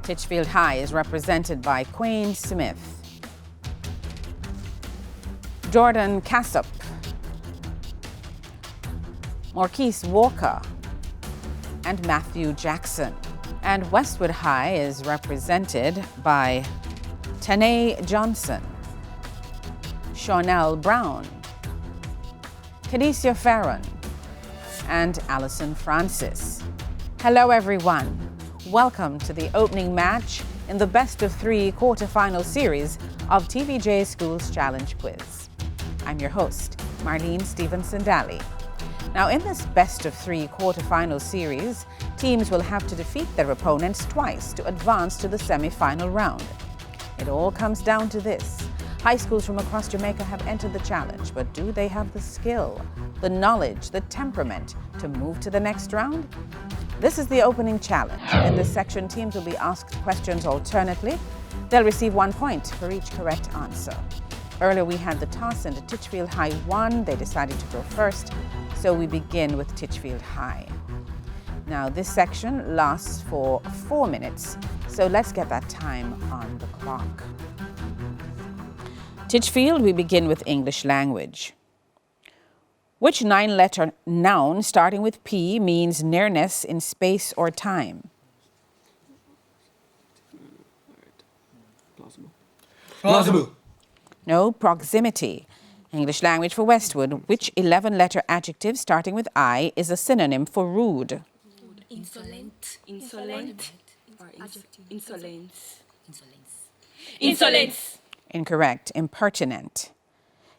Titchfield High is represented by Quayne Smith, Jordan Cassup, Maurice Walker, and Matthew Jackson. And Westwood High is represented by Tanae Johnson, Shawnell Brown, Kadesia Farron, and Alison Francis. Hello everyone. Welcome to the opening match in the best of three quarterfinal series of TVJ Schools Challenge Quiz. I'm your host, Marlene Stevenson-Daly. Now in this best of three quarterfinal series, teams will have to defeat their opponents twice to advance to the semi-final round. It all comes down to this. High schools from across Jamaica have entered the challenge, but do they have the skill, the knowledge, the temperament to move to the next round? This is the opening challenge. In this section, teams will be asked questions alternately. They'll receive 1 point for each correct answer. Earlier we had the toss and Titchfield High won. They decided to go first, so we begin with Titchfield High. Now this section lasts for 4 minutes, so let's get that time on the clock. Titchfield, we begin with English language. Which 9-letter noun starting with P means nearness in space or time? Plausible. No, proximity. English language for Westwood. Which 11-letter adjective starting with I is a synonym for rude? Insolent. Insolence. Incorrect. Impertinent.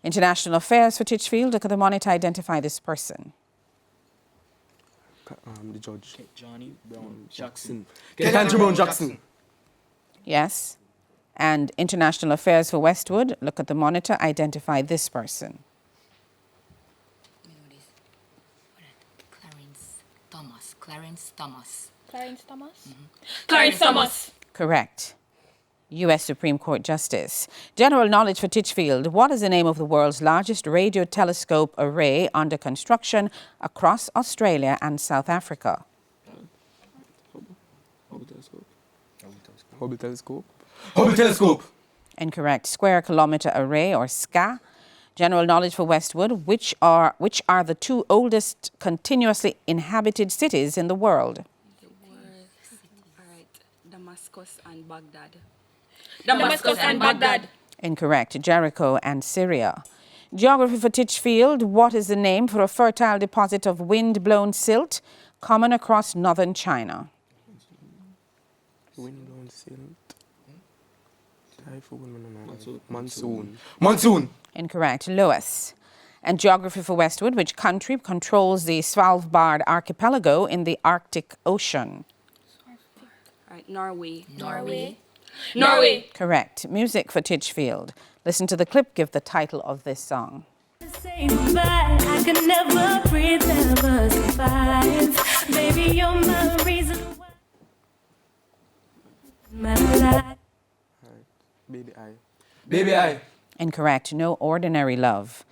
International affairs for Titchfield. Look at the monitor. Identify this person. The judge. Johnny Brown Jackson. Country Brown Jackson. Yes. And international affairs for Westwood. Look at the monitor. Identify this person. Clarence Thomas. Clarence Thomas. Correct. U.S. Supreme Court Justice. General knowledge for Titchfield. What is the name of the world's largest radio telescope array under construction across Australia and South Africa? Hubble telescope. Incorrect. Square kilometre array or SCA. General knowledge for Westwood. Which are the two oldest continuously inhabited cities in the world? Damascus and Baghdad. Incorrect. Jericho and Syria. Geography for Titchfield. What is the name for a fertile deposit of wind-blown silt common across northern China? Wind-blown silt. Monsoon. Incorrect. Lewis. And geography for Westwood. Which country controls the Svalbard archipelago in the Arctic Ocean? Norway. Correct. Music for Titchfield. Listen to the clip. Give the title of this song. Say goodbye. I could never breathe, never survive. Baby, you're my reason why. My life. Baby I. Incorrect. No ordinary love.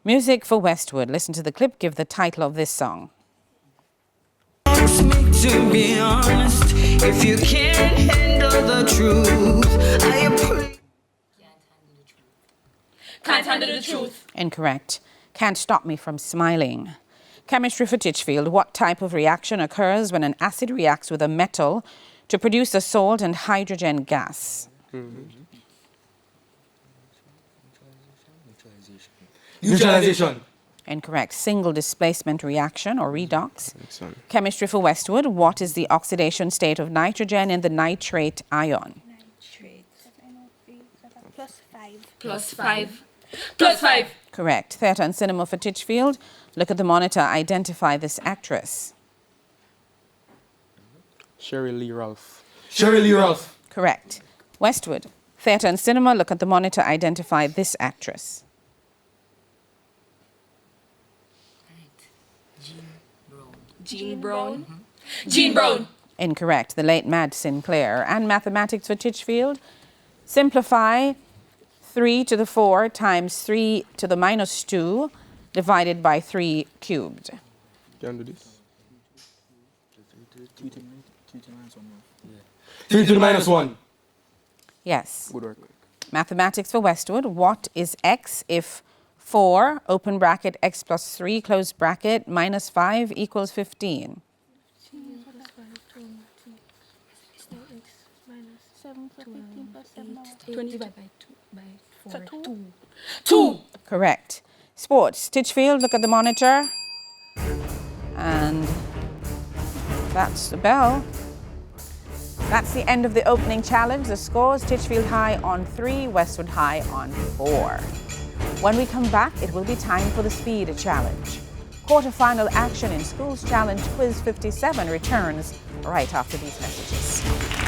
Music for Westwood. Listen to the clip. Give the title of this song. To be honest, if you can't handle the truth, Can't handle the truth. Incorrect. Can't stop me from smiling. Chemistry for Titchfield. What type of reaction occurs when an acid reacts with a metal to produce a salt and hydrogen gas? Neutralization. Incorrect. Single displacement reaction or redox. Chemistry for Westwood. What is the oxidation state of nitrogen in the nitrate ion? Plus five. Correct. Theatre and cinema for Titchfield. Look at the monitor. Identify this actress. Sherry Lee Ralph. Correct. Westwood. Theatre and cinema. Look at the monitor. Identify this actress. Jean Brown. Incorrect. The late Mad Sinclair. And mathematics for Titchfield. Simplify 3 to the 4 times 3 to the minus 2 divided by 3 cubed. Can do this. 3 to minus 1 now. 3 to the minus 1. Yes. Good work. Mathematics for Westwood. What is x if 4, open bracket, x plus 3, close bracket, minus 5 equals 15? 20 divided by 4. 2. 2. Correct. Sports. Titchfield, look at the monitor. And that's the bell. That's the end of the opening challenge. The scores: Titchfield High on 3, Westwood High on 4. When we come back, it will be time for the speed challenge. Quarterfinal action in Schools Challenge Quiz 57 returns right after these messages.